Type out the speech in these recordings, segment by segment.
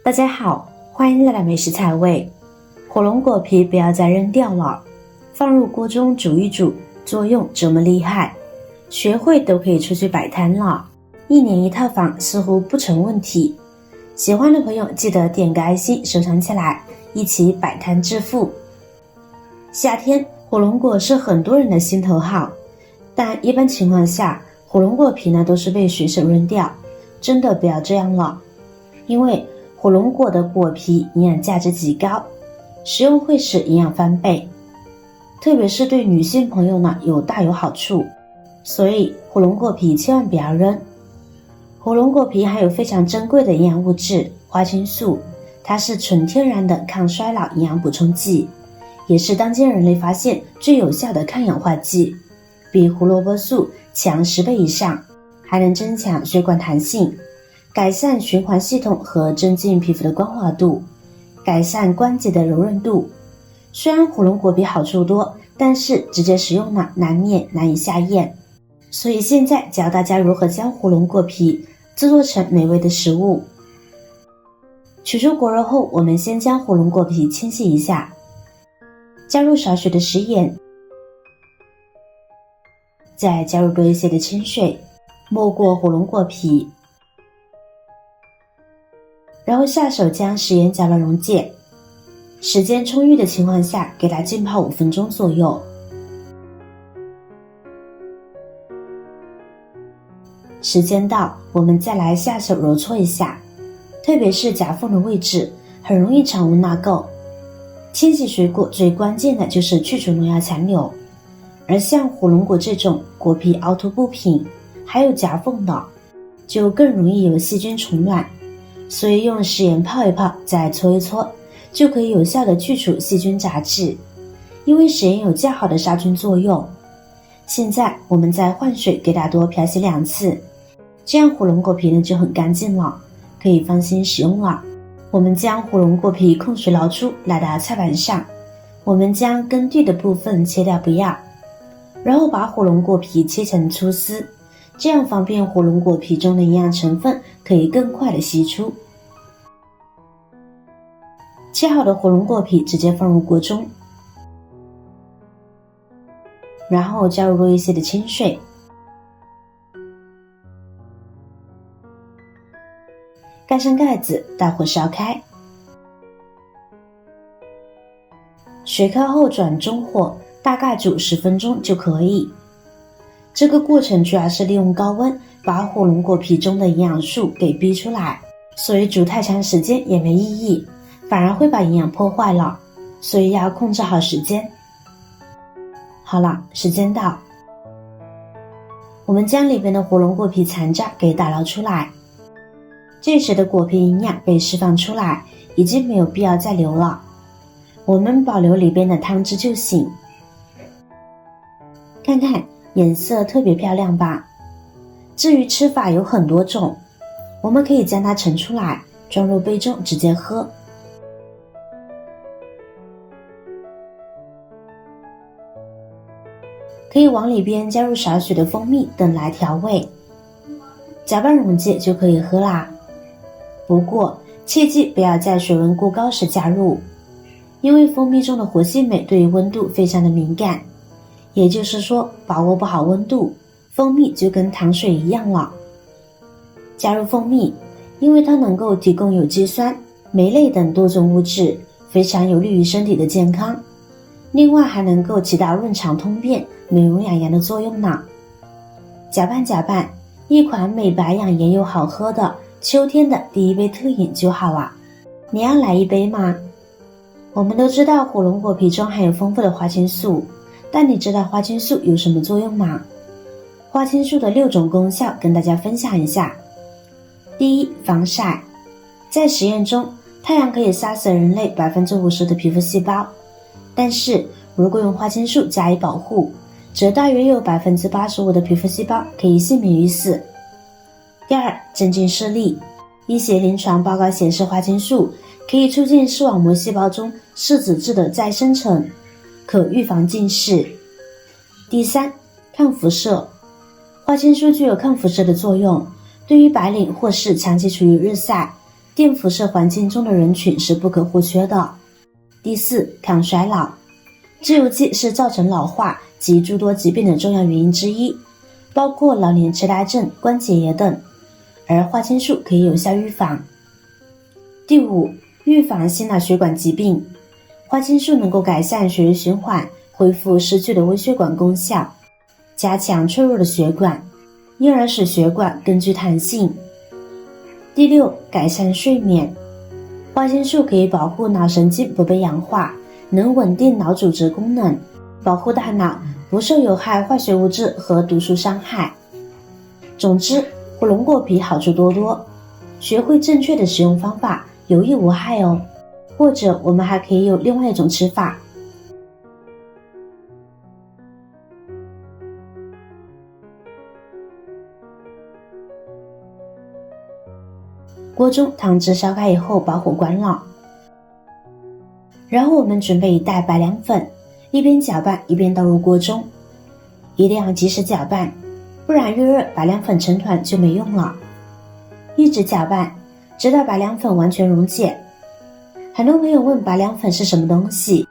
大家好，欢迎来到美食彩味。火龙果皮不要再扔掉了，放入锅中煮一煮，作用这么厉害，学会都可以出去摆摊了。1年1套房似乎不成问题。喜欢的朋友记得点个爱心收藏起来，一起摆摊致富。夏天火龙果是很多人的心头好，但一般情况下火龙果皮呢都是被随手扔掉，真的不要这样了。因为火龙果的果皮营养价值极高，食用会使营养翻倍，特别是对女性朋友呢大有好处，所以火龙果皮千万不要扔。火龙果皮还有非常珍贵的营养物质花青素，它是纯天然的抗衰老营养补充剂，也是当今人类发现最有效的抗氧化剂，比胡萝卜素强10倍以上，还能增强血管弹性，改善循环系统和增进皮肤的光滑度，改善关节的柔韧度。虽然火龙果皮好处多，但是直接食用呢难免难以下咽，所以现在教大家如何将火龙果皮制作成美味的食物。取出果肉后，我们先将火龙果皮清洗一下，加入少许的食盐，再加入多一些的清水，没过火龙果皮，然后下手将食盐搅乱溶解，时间充裕的情况下给它浸泡5分钟左右。时间到，我们再来下手揉搓一下，特别是夹缝的位置很容易藏污纳垢。清洗水果最关键的就是去除农药残留，而像火龙果这种果皮凹凸不平还有夹缝的，就更容易有细菌虫卵，所以用食盐泡一泡再搓一搓，就可以有效的去除细菌杂质，因为食盐有较好的杀菌作用。现在我们再换水给它多漂洗2次，这样火龙果皮呢就很干净了，可以放心食用了。我们将火龙果皮控水捞出，来到菜板上，我们将根蒂的部分切掉不要，然后把火龙果皮切成粗丝，这样方便火龙果皮中的营养成分可以更快的析出。切好的火龙果皮直接放入锅中，然后加入多一些的清水，盖上盖子，大火烧开，水开后转中火，大概煮10分钟就可以。这个过程主要是利用高温把火龙果皮中的营养素给逼出来，所以煮太长时间也没意义，反而会把营养破坏了，所以要控制好时间。好了，时间到，我们将里边的火龙果皮残渣给打捞出来，这时的果皮营养被释放出来，已经没有必要再留了，我们保留里边的汤汁就行。看看颜色特别漂亮吧？至于吃法有很多种，我们可以将它盛出来，装入杯中直接喝。可以往里边加入少许的蜂蜜等来调味，搅拌溶解就可以喝啦。不过切记不要在水温过高时加入，因为蜂蜜中的活性酶对于温度非常的敏感，也就是说把握不好温度，蜂蜜就跟糖水一样了。加入蜂蜜，因为它能够提供有机酸、酶类等多种物质，非常有利于身体的健康，另外还能够起到润肠通便、美容养颜的作用呢。搅拌搅拌，一款美白养颜又好喝的秋天的第一杯特饮就好了。你要来一杯吗？我们都知道火龙果皮中含有丰富的花青素，但你知道花青素有什么作用吗？花青素的6种功效跟大家分享一下。第一，防晒。在实验中，太阳可以杀死人类50%的皮肤细胞，但是如果用花青素加以保护，则大约有85%的皮肤细胞可以幸免于死。第二，增进视力。一些临床报告显示，花青素可以促进视网膜细胞中视紫质的再生成，可预防近视。第三，抗辐射。花青素具有抗辐射的作用，对于白领或是长期处于日晒、电辐射环境中的人群是不可或缺的。第四，抗衰老。自由基是造成老化及诸多疾病的重要原因之一，包括老年痴呆症、关节炎等，而花青素可以有效预防。第五，预防心脑血管疾病。花青素能够改善血液循环，恢复失去的微血管功效，加强脆弱的血管，因而使血管更具弹性。第六，改善睡眠。花青素可以保护脑神经不被氧化，能稳定脑组织功能，保护大脑不受有害化学物质和毒素伤害。总之，火龙果皮好处多多，学会正确的使用方法，有益无害哦。或者我们还可以有另外一种吃法。锅中汤汁烧开以后，把火关了，然后我们准备一袋白凉粉，一边搅拌一边倒入锅中，一定要及时搅拌，不然越热白凉粉成团就没用了。一直搅拌，直到白凉粉完全溶解。很多朋友问白凉粉是什么东西？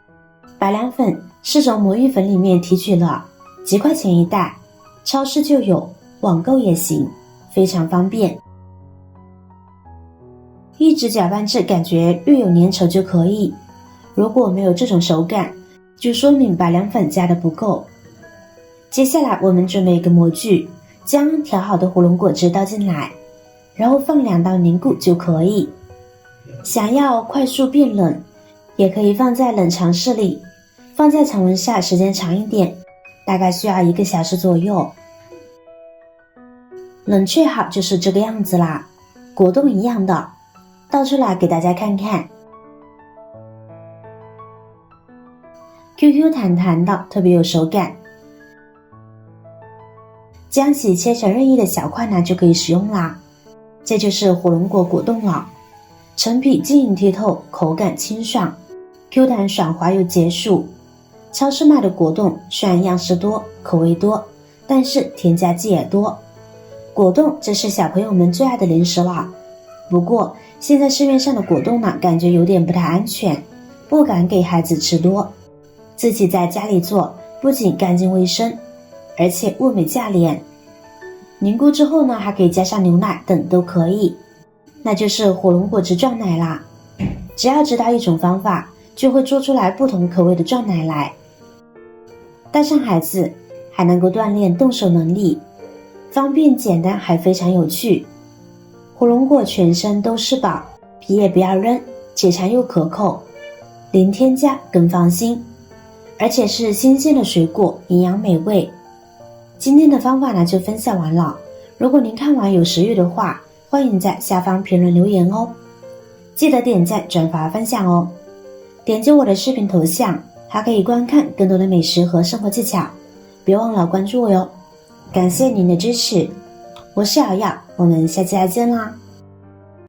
白凉粉是从魔芋粉里面提取了，几块钱一袋，超市就有，网购也行，非常方便。一直搅拌至感觉略有粘稠就可以，如果没有这种手感，就说明白凉粉加的不够。接下来我们准备一个模具，将调好的火龙果汁倒进来，然后放2到凝固就可以。想要快速变冷，也可以放在冷藏室里，放在常温下时间长一点，大概需要1个小时左右。冷却好就是这个样子啦，果冻一样的，倒出来给大家看看。QQ 弹弹的，特别有手感。将其切成任意的小块呢，就可以食用啦。这就是火龙果果冻了，陈皮晶莹剔透，口感清爽 ，Q 弹爽滑又解暑。超市卖的果冻虽然样式多，口味多，但是添加剂也多。果冻这是小朋友们最爱的零食了。不过现在市面上的果冻呢，感觉有点不太安全，不敢给孩子吃多。自己在家里做，不仅干净卫生，而且物美价廉。凝固之后呢，还可以加上牛奶等都可以，那就是火龙果汁撞奶啦。只要知道一种方法，就会做出来不同口味的撞奶来。带上孩子，还能够锻炼动手能力，方便简单还非常有趣。火龙果全身都是宝，皮也不要扔，解馋又可口，零添加更放心，而且是新鲜的水果，营养美味。今天的方法呢就分享完了，如果您看完有食欲的话，欢迎在下方评论留言哦，记得点赞、转发、分享哦。点击我的视频头像，还可以观看更多的美食和生活技巧，别忘了关注我哟。感谢您的支持，我是瑶瑶，我们下期再见啦。